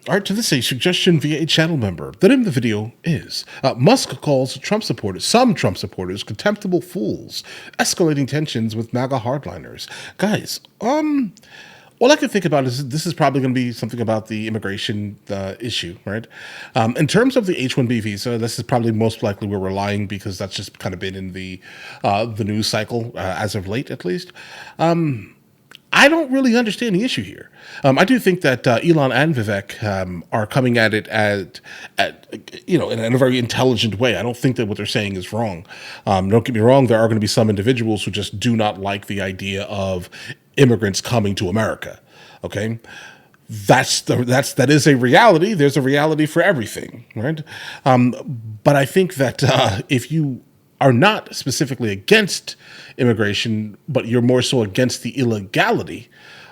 All right, to this a suggestion via a channel member. The name of the video is Musk calls some Trump supporters, contemptible fools, escalating tensions with MAGA hardliners. Guys, all I can think about is this is probably going to be something about the immigration issue, right? In terms of the H-1B visa, this is probably most likely where we're lying because that's just kind of been in the news cycle as of late, at least. I don't really understand the issue here. I do think that Elon and Vivek are coming at it in a very intelligent way. I don't think that what they're saying is wrong. Don't get me wrong. There are going to be some individuals who just do not like the idea of immigrants coming to America. Okay. That is a reality. There's a reality for everything, right? But I think that if you are not specifically against immigration, but you're more so against the illegality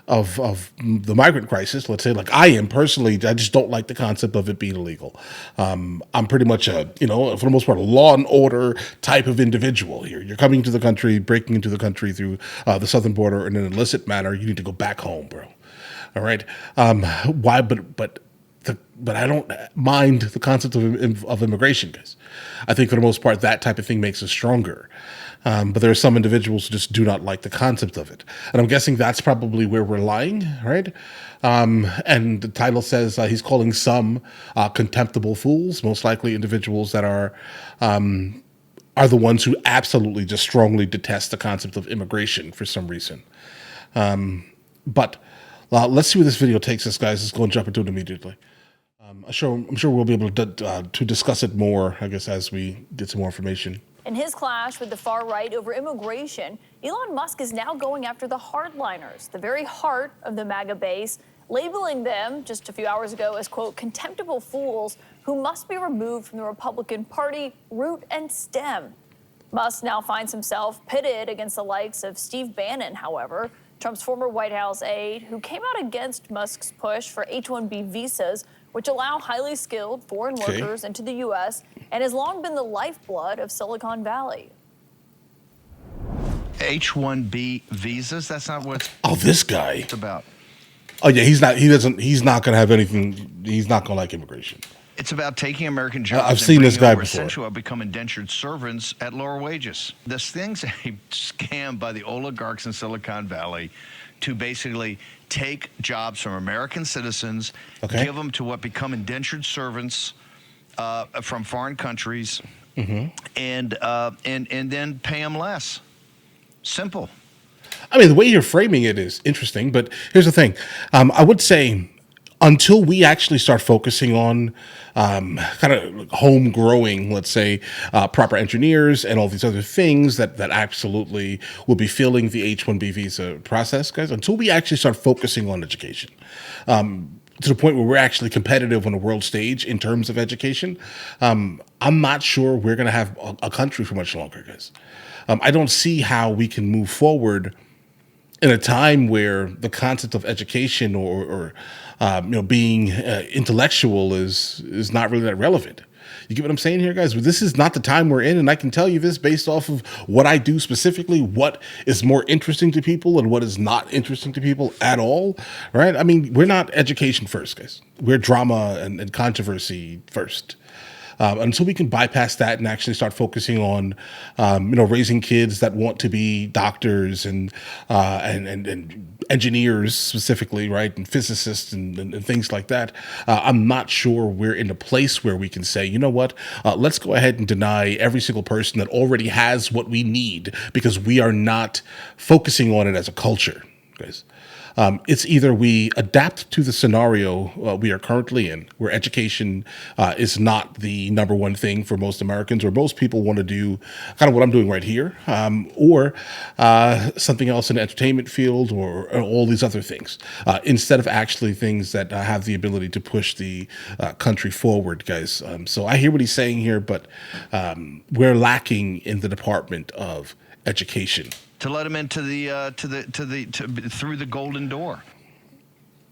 of the migrant crisis, let's say, like I am personally, I just don't like the concept of it being illegal. I'm pretty much for the most part, a law and order type of individual here. You're coming to the country, breaking into the country through the southern border in an illicit manner. You need to go back home, bro. All right. Why? But I don't mind the concept of immigration, guys. I think for the most part, that type of thing makes us stronger. But there are some individuals who just do not like the concept of it. And I'm guessing that's probably where we're lying, right? And the title says he's calling some contemptible fools, most likely individuals that are the ones who absolutely just strongly detest the concept of immigration for some reason. But let's see where this video takes us, guys. Let's go and jump into it immediately. I'm sure we'll be able to discuss it more, I guess, as we get some more information. In his clash with the far right over immigration, Elon Musk is now going after the hardliners, the very heart of the MAGA base, labeling them just a few hours ago as, quote, contemptible fools who must be removed from the Republican Party root and stem. Musk now finds himself pitted against the likes of Steve Bannon, however, Trump's former White House aide, who came out against Musk's push for H-1B visas, which allow highly skilled foreign workers into the U.S. and has long been the lifeblood of Silicon Valley. H-1B visas? That's not what this guy. It's about. Oh yeah, he's not going to have anything. He's not going to like immigration. It's about taking American jobs. I've seen this guy before. Essentially, become indentured servants at lower wages. This thing's a scam by the oligarchs in Silicon Valley to basically take jobs from American citizens, give them to what become indentured servants from foreign countries, and then pay them less. Simple. I mean, the way you're framing it is interesting, but here's the thing. I would say until we actually start focusing on kind of home growing, let's say, proper engineers and all these other things that absolutely will be filling the H-1B visa process, guys, until we actually start focusing on education, to the point where we're actually competitive on the world stage in terms of education, I'm not sure we're going to have a country for much longer, guys. I don't see how we can move forward in a time where the concept of education or being intellectual is not really that relevant. You get what I'm saying here, guys? This is not the time we're in, and I can tell you this based off of what I do specifically, what is more interesting to people and what is not interesting to people at all, right? I mean, we're not education first, guys. We're drama and controversy first. Until we can bypass that and actually start focusing on, raising kids that want to be doctors and engineers specifically, right, and physicists and things like that, I'm not sure we're in a place where we can say, you know what, let's go ahead and deny every single person that already has what we need because we are not focusing on it as a culture, guys. It's either we adapt to the scenario we are currently in, where education is not the number one thing for most Americans, or most people want to do kind of what I'm doing right here, or something else in the entertainment field, or all these other things, instead of actually things that have the ability to push the country forward, guys. So I hear what he's saying here, but we're lacking in the department of education. To let him into through the golden door.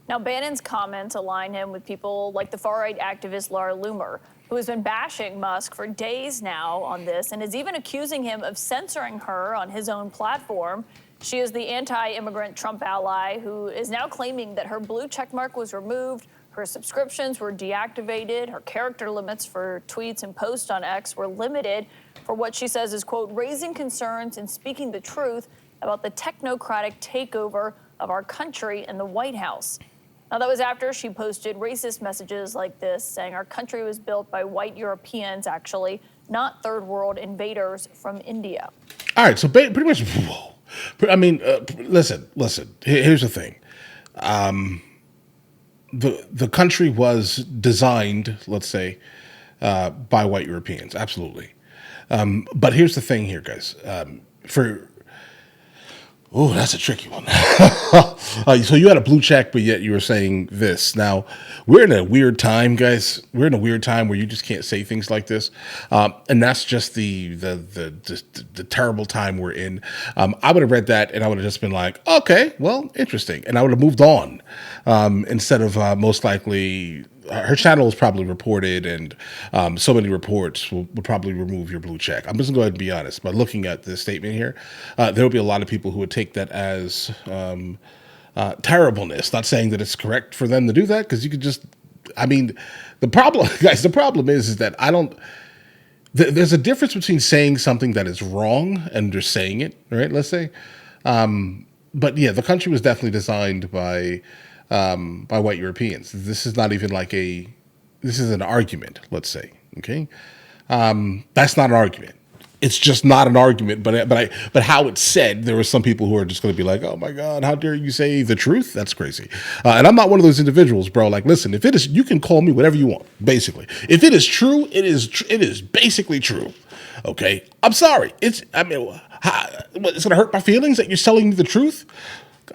Now, Bannon's comments align him with people like the far-right activist Laura Loomer, who has been bashing Musk for days now on this and is even accusing him of censoring her on his own platform. She is the anti-immigrant Trump ally who is now claiming that her blue checkmark was removed, Her subscriptions were deactivated. Her character limits for tweets and posts on X were limited for what she says is, quote, raising concerns and speaking the truth about the technocratic takeover of our country in the White House. Now, that was after she posted racist messages like this, saying our country was built by white Europeans, actually, not third world invaders from India. All right, so pretty much, whoa. I mean, listen. Here's the thing. The country was designed, let's say, by white Europeans, absolutely. But here's the thing here, guys. Oh, that's a tricky one. So you had a blue check, but yet you were saying this. Now, we're in a weird time, guys. We're in a weird time where you just can't say things like this, and that's just the terrible time we're in. I would have read that, and I would have just been like, okay, well, interesting, and I would have moved on instead of most likely. Her channel was probably reported, and so many reports would probably remove your blue check. I'm just going to go ahead and be honest. By looking at this statement here, there will be a lot of people who would take that as terribleness. Not saying that it's correct for them to do that, because you could just, I mean, the problem, guys, the problem is that I don't, there's a difference between saying something that is wrong and just saying it, right? Let's say. But yeah, the country was definitely designed by white Europeans. This is not even like this is an argument, let's say. Okay, that's not an argument. It's just not an argument. But how it's said, there were some people who are just going to be like, "Oh my God, how dare you say the truth? That's crazy." And I'm not one of those individuals, bro. Like, listen, if it is, you can call me whatever you want. Basically, if it is true, it is basically true. Okay, I'm sorry. It's going to hurt my feelings that you're telling me the truth.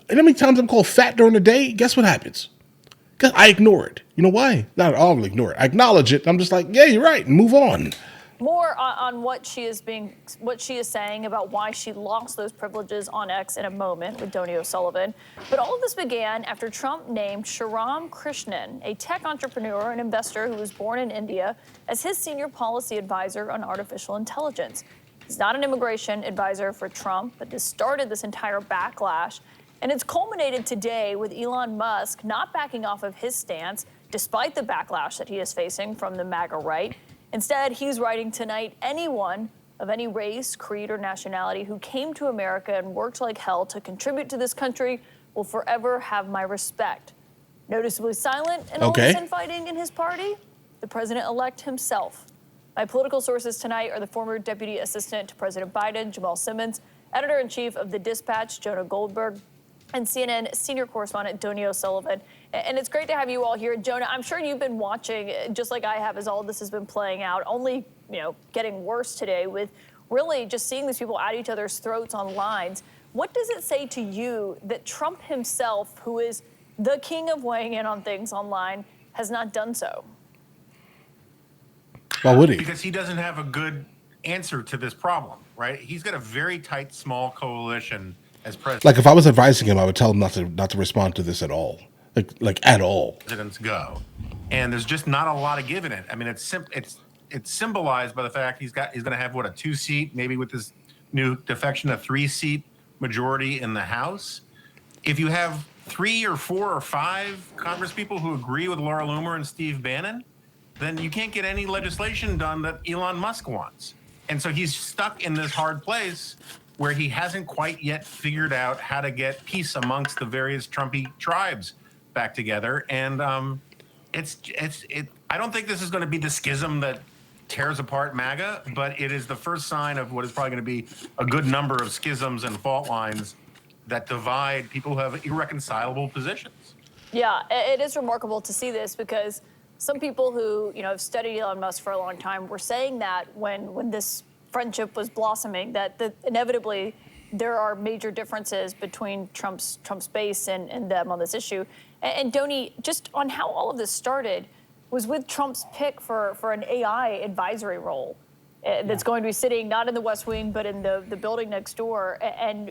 And how many times I'm called fat during the day? Guess what happens? I ignore it. You know why? Not I'll ignore it. I acknowledge it. I'm just like, yeah, you're right, and move on. More on what she is saying about why she lost those privileges on X in a moment with Donny O'Sullivan. But all of this began after Trump named Shriram Krishnan, a tech entrepreneur and investor who was born in India, as his senior policy advisor on artificial intelligence. He's not an immigration advisor for Trump, but this started this entire backlash. And it's culminated today with Elon Musk not backing off of his stance, despite the backlash that he is facing from the MAGA right. Instead, he's writing tonight, anyone of any race, creed, or nationality who came to America and worked like hell to contribute to this country will forever have my respect. Noticeably silent in all this infighting in his party, the president-elect himself. My political sources tonight are the former Deputy Assistant to President Biden, Jamal Simmons, Editor-in-Chief of The Dispatch, Jonah Goldberg, and CNN senior correspondent Donny O'Sullivan. And it's great to have you all here. Jonah, I'm sure you've been watching, just like I have, as all this has been playing out, only getting worse today with really just seeing these people at each other's throats on lines. What does it say to you that Trump himself, who is the king of weighing in on things online, has not done so? Why would he? Because he doesn't have a good answer to this problem, right? He's got a very tight, small coalition as president. Like, if I was advising him, I would tell him not to respond to this at all. Like at all. Presidents go, and there's just not a lot of give in it. I mean, it's symbolized by the fact he's going to have a 2-seat, maybe with this new defection, a 3-seat majority in the House. If you have 3 or 4 or 5 congresspeople who agree with Laura Loomer and Steve Bannon, then you can't get any legislation done that Elon Musk wants. And so he's stuck in this hard place where he hasn't quite yet figured out how to get peace amongst the various Trumpy tribes back together. And I don't think this is going to be the schism that tears apart MAGA, but it is the first sign of what is probably going to be a good number of schisms and fault lines that divide people who have irreconcilable positions. Yeah, it is remarkable to see this, because some people who have studied Elon Musk for a long time were saying that when this friendship was blossoming, that inevitably there are major differences between Trump's base and them on this issue. And Donny, just on how all of this started was with Trump's pick for an AI advisory role that's going to be sitting not in the West Wing, but in the building next door. And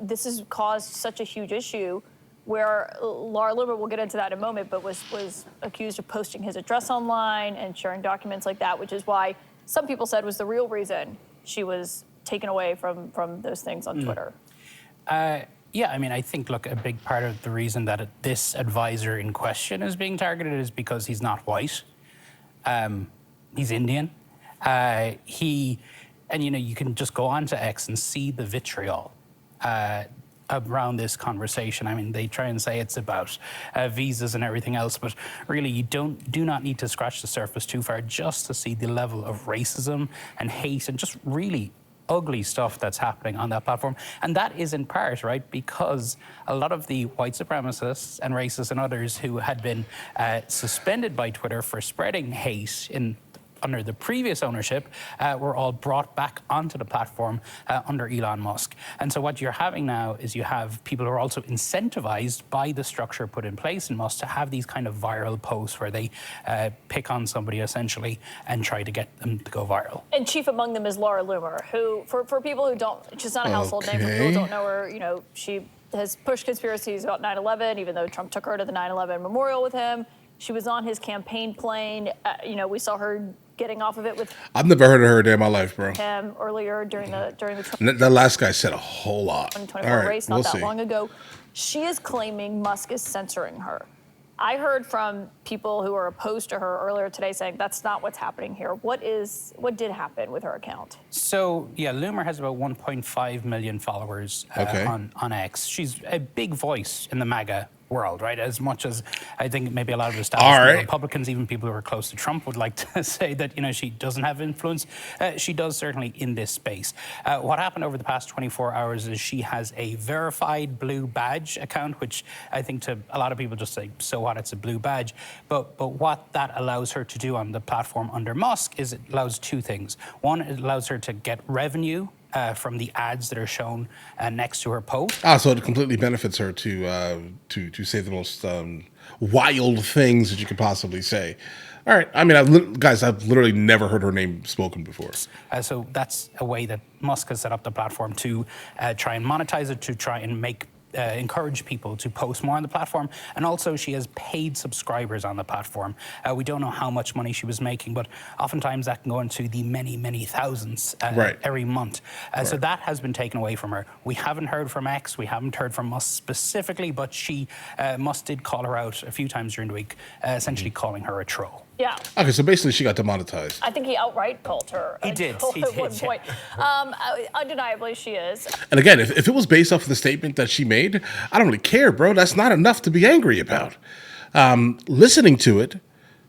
this has caused such a huge issue where Laura Loomer, we'll get into that in a moment, but was accused of posting his address online and sharing documents like that, which is why some people said was the real reason she was taken away from those things on Twitter. Yeah, I mean, I think, look, a big part of the reason that this advisor in question is being targeted is because he's not white. He's Indian. And, you can just go on to X and see the vitriol around this conversation. I mean, they try and say it's about visas and everything else, but really you do not need to scratch the surface too far just to see the level of racism and hate and just really ugly stuff that's happening on that platform. And that is in part, right, because a lot of the white supremacists and racists and others who had been suspended by Twitter for spreading hate under the previous ownership were all brought back onto the platform under Elon Musk. And so what you're having now is you have people who are also incentivized by the structure put in place in Musk to have these kind of viral posts where they pick on somebody essentially and try to get them to go viral. And chief among them is Laura Loomer, who, for people who don't, she's not a household name, for people who don't know her, she has pushed conspiracies about 9/11, even though Trump took her to the 9/11 memorial with him. She was on his campaign plane. We saw her getting off of it with I've never heard of her a day in my life, bro. him earlier during the Trump That last guy said a whole lot. 2024 race not that long ago. She is claiming Musk is censoring her. I heard from people who are opposed to her earlier today saying that's not what's happening here. What did happen with her account? So, yeah, Loomer has about 1.5 million followers on X. She's a big voice in the MAGA world, right? As much as I think maybe a lot of established Republicans, even people who are close to Trump, would like to say that, she doesn't have influence. She does certainly in this space. What happened over the past 24 hours is she has a verified blue badge account, which I think to a lot of people just say, so what, it's a blue badge. But what that allows her to do on the platform under Musk is it allows two things. One, it allows her to get revenue from the ads that are shown next to her post. So it completely benefits her to say the most wild things that you could possibly say. All right. I mean, I've literally never heard her name spoken before. So that's a way that Musk has set up the platform to try and monetize it, to try and encourage people to post more on the platform. And also she has paid subscribers on the platform. We don't know how much money she was making, but oftentimes that can go into the many, many thousands every month. So that has been taken away from her. We haven't heard from X, we haven't heard from Musk specifically, but Musk did call her out a few times during the week, essentially calling her a troll. Yeah. Okay, so basically she got demonetized. I think he outright called her. He did. At one point. Undeniably, she is. And again, if it was based off of the statement that she made, I don't really care, bro. That's not enough to be angry about. Listening to it,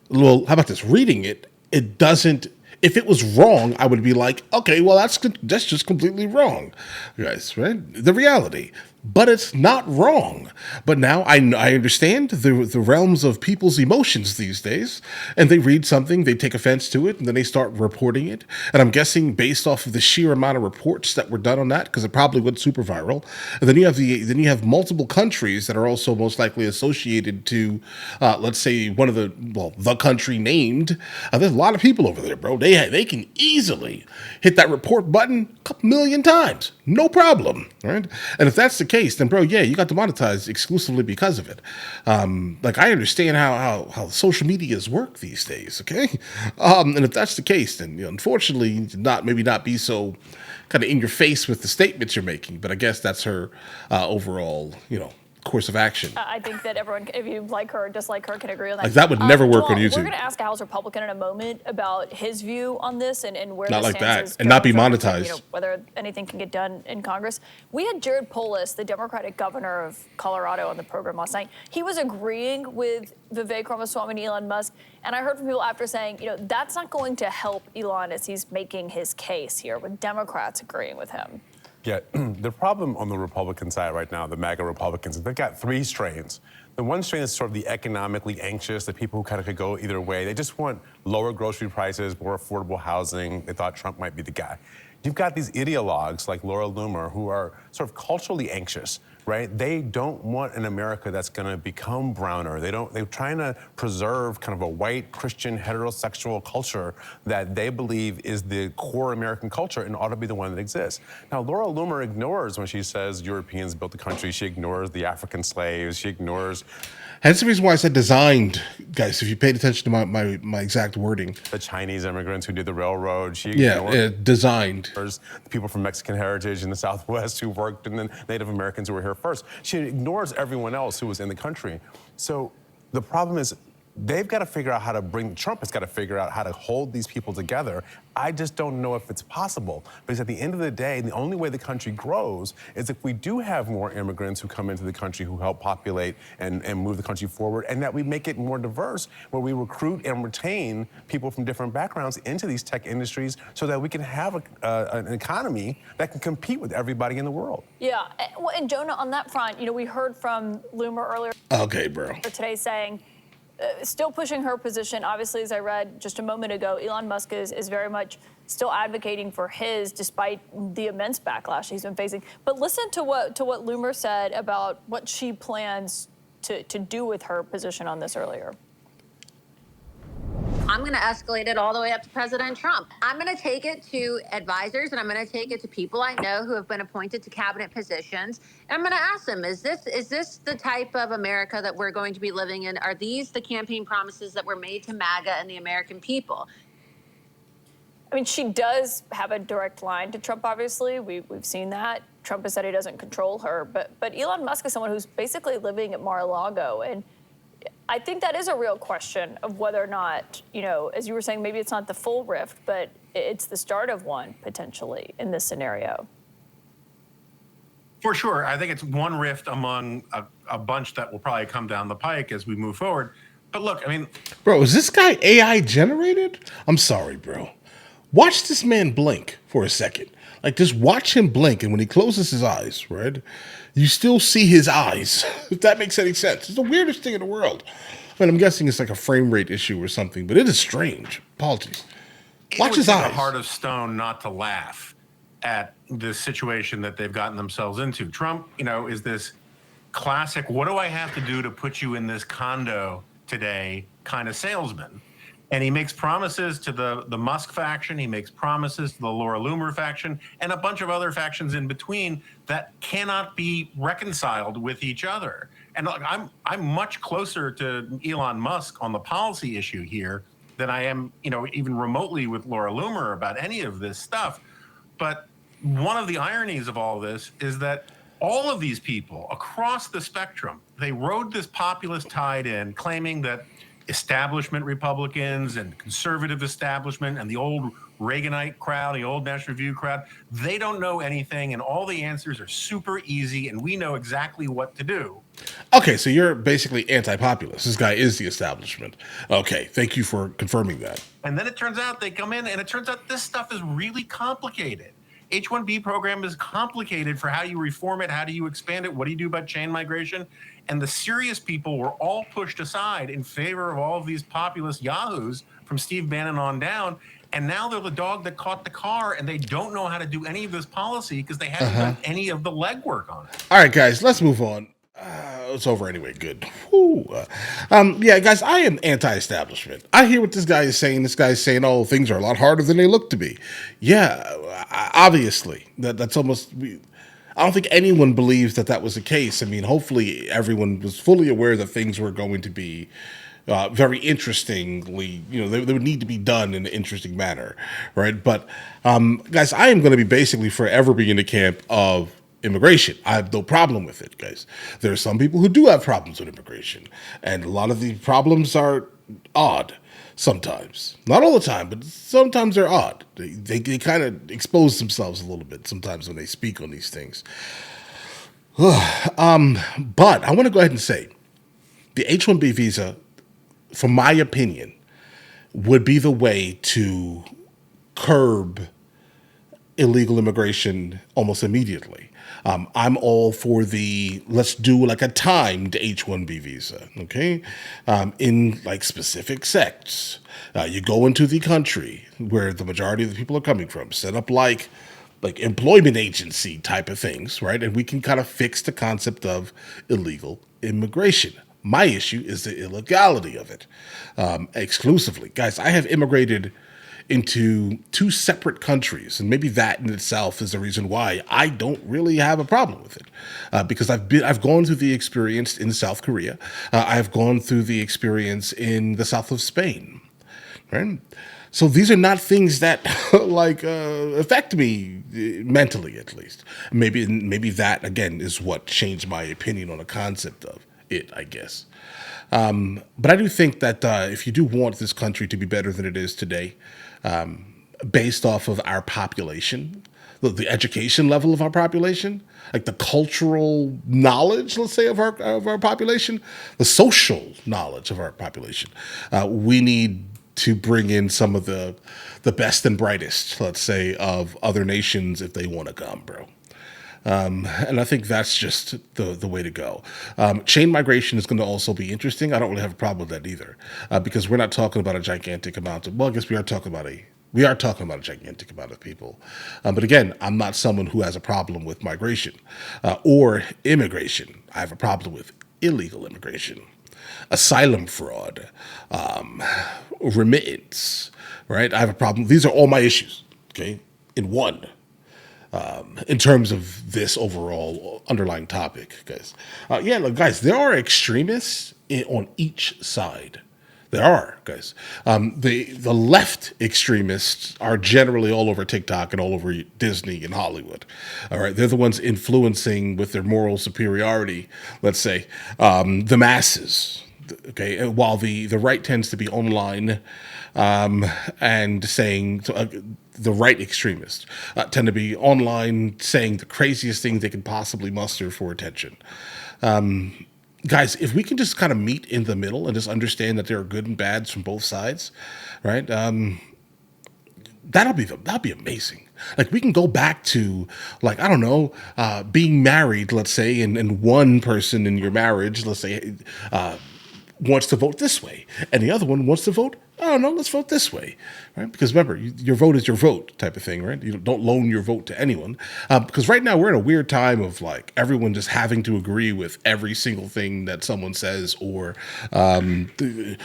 well, how about this? Reading it, it doesn't. If it was wrong, I would be like, okay, well, that's just completely wrong, guys, right? The reality. But it's not wrong. But now I understand the realms of people's emotions these days, and they read something, they take offense to it, and then they start reporting it. And I'm guessing based off of the sheer amount of reports that were done on that, because it probably went super viral. And then you have multiple countries that are also most likely associated to, let's say, the country named. There's a lot of people over there, bro. They can easily hit that report button a couple million times, no problem, right? And if that's the case, then bro, yeah, you got demonetized exclusively because of it. I understand how social medias work these days, okay? And if that's the case, then unfortunately, maybe not be so kind of in your face with the statements you're making. But I guess that's her overall, course of action. I think that everyone, if you like her or dislike her, can agree on that. Like that would never work on We're YouTube. going to ask a House Republican in a moment about his view on this and where Not the like stance that, is and not be going from, monetized. Whether anything can get done in Congress. We had Jared Polis, the Democratic governor of Colorado, on the program last night. He was agreeing with Vivek Ramaswamy and Elon Musk, and I heard from people after saying, that's not going to help Elon as he's making his case here, with Democrats agreeing with him. Yeah, the problem on the Republican side right now, the MAGA Republicans, they've got three strains. The one strain is sort of the economically anxious, the people who kind of could go either way. They just want lower grocery prices, more affordable housing. They thought Trump might be the guy. You've got these ideologues like Laura Loomer who are sort of culturally anxious, right? They don't want an America that's going to become browner. They're trying to preserve kind of a white Christian heterosexual culture that they believe is the core American culture and ought to be the one that exists. Now, Laura Loomer ignores when she says Europeans built the country. She ignores the African slaves. She ignores That's the reason why I said designed, guys. If you paid attention to my exact wording, The Chinese immigrants who did the railroad. She yeah, ignored designed. the people from Mexican heritage in the Southwest who worked, and then Native Americans who were here first. She ignores everyone else who was in the country. So the problem is, they've got to figure out how to Trump has got to figure out how to hold these people together. I just don't know if it's possible. Because at the end of the day, the only way the country grows is if we do have more immigrants who come into the country who help populate and move the country forward, and that we make it more diverse, where we recruit and retain people from different backgrounds into these tech industries so that we can have an economy that can compete with everybody in the world. Yeah, and Jonah, on that front, we heard from Loomer earlier Okay, bro. today saying, still pushing her position. Obviously, as I read just a moment ago, Elon Musk is very much still advocating for his, despite the immense backlash he's been facing. But listen to what Loomer said about what she plans to do with her position on this earlier. I'm going to escalate it all the way up to President Trump. I'm going to take it to advisors, and I'm going to take it to people I know who have been appointed to cabinet positions. And I'm going to ask them, is this the type of America that we're going to be living in? Are these the campaign promises that were made to MAGA and the American people? I mean, she does have a direct line to Trump, obviously. We've seen that. Trump has said he doesn't control her. But Elon Musk is someone who's basically living at Mar-a-Lago. And I think that is a real question of whether or not, as you were saying, maybe it's not the full rift, but it's the start of one, potentially, in this scenario. For sure. I think it's one rift among a bunch that will probably come down the pike as we move forward. But look, I mean... Bro, is this guy AI generated? I'm sorry, bro. Watch this man blink for a second. Like, just watch him blink, and when he closes his eyes, right, you still see his eyes, if that makes any sense. It's the weirdest thing in the world. I mean, I'm guessing it's like a frame rate issue or something, but it is strange. Apologies. Watch his eyes. It's a heart of stone not to laugh at this situation that they've gotten themselves into. Trump, is this classic, what do I have to do to put you in this condo today kind of salesman. And he makes promises to the Musk faction. He makes promises to the Laura Loomer faction and a bunch of other factions in between that cannot be reconciled with each other. And look, I'm much closer to Elon Musk on the policy issue here than I am, even remotely with Laura Loomer about any of this stuff. But one of the ironies of all this is that all of these people across the spectrum, they rode this populist tide in, claiming that establishment Republicans and conservative establishment and the old Reaganite crowd, the old National Review crowd, they don't know anything, and all the answers are super easy, and we know exactly what to do. Okay, so you're basically anti-populist. This guy is the establishment. Okay, thank you for confirming that. And then it turns out they come in, and it turns out this stuff is really complicated. H-1B program is complicated for how you reform it, how do you expand it, what do you do about chain migration? And the serious people were all pushed aside in favor of all of these populist yahoos from Steve Bannon on down. And now they're the dog that caught the car, and they don't know how to do any of this policy because they haven't done any of the legwork on it. All right, guys, let's move on. It's over anyway. Good. Yeah, guys, I am anti-establishment. I hear what this guy is saying. This guy is saying, "Oh, things are a lot harder than they look to be." Yeah, obviously, that's almost. I don't think anyone believes that was the case. I mean, hopefully, everyone was fully aware that things were going to be very interestingly. They would need to be done in an interesting manner, right? But guys, I am going to be basically forever be in the camp of immigration. I have no problem with it, guys. There are some people who do have problems with immigration, and a lot of the problems are odd sometimes. Not all the time, but sometimes they're odd. They kind of expose themselves a little bit sometimes when they speak on these things. But I want to go ahead and say the H-1B visa, from my opinion, would be the way to curb illegal immigration almost immediately. I'm all for let's do like a timed H-1B visa, okay? In like specific sects. You go into the country where the majority of the people are coming from, set up like employment agency type of things, right? And we can kind of fix the concept of illegal immigration. My issue is the illegality of it exclusively. Guys, I have immigrated into two separate countries, and maybe that in itself is the reason why I don't really have a problem with it, because I've gone through the experience in South Korea, I've gone through the experience in the south of Spain, right? So these are not things that like affect me mentally, at least. Maybe that again is what changed my opinion on the concept of it, I guess. But I do think that if you do want this country to be better than it is today, based off of our population, the education level of our population, like the cultural knowledge, let's say, of our population, the social knowledge of our population, we need to bring in some of the best and brightest, let's say, of other nations if they want to come, bro. And I think that's just the way to go. Chain migration is going to also be interesting. I don't really have a problem with that either, because we're not talking about a gigantic amount of. Well, I guess we are talking about a gigantic amount of people. But again, I'm not someone who has a problem with migration or immigration. I have a problem with illegal immigration, asylum fraud, remittance. Right? I have a problem. These are all my issues. Okay, in one. In terms of this overall underlying topic, guys. Yeah, look, guys, there are extremists on each side. There are, guys. The left extremists are generally all over TikTok and all over Disney and Hollywood. All right, they're the ones influencing with their moral superiority, let's say, the masses. Okay, while the right tends to be online and saying. The right extremists tend to be online saying the craziest things they can possibly muster for attention. Guys, if we can just kind of meet in the middle and just understand that there are good and bads from both sides, right? That'll be amazing. Like we can go back to like, I don't know, being married, let's say, and one person in your marriage, let's say, wants to vote this way, and the other one wants to vote, oh no, let's vote this way, right? Because remember, your vote is your vote type of thing, right? You don't loan your vote to anyone, because right now we're in a weird time of like everyone just having to agree with every single thing that someone says, or the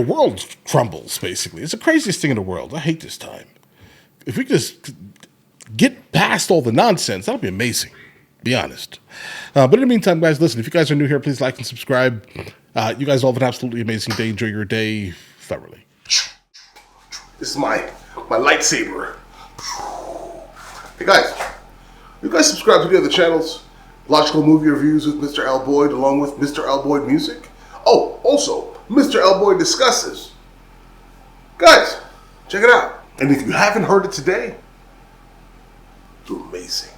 world crumbles. Basically, it's the craziest thing in the world. I hate this time. If we could just get past all the nonsense, that'll be amazing. Be honest. But in the meantime, guys, listen, if you guys are new here, please like and subscribe. You guys all have an absolutely amazing day. Enjoy your day thoroughly. This is my lightsaber. Hey guys, you guys subscribe to the other channels? Logical Movie Reviews with Mr. L. Boyd, along with Mr. L. Boyd Music. Oh, also, Mr. L. Boyd Discusses. Guys, check it out. And if you haven't heard it today, it's amazing.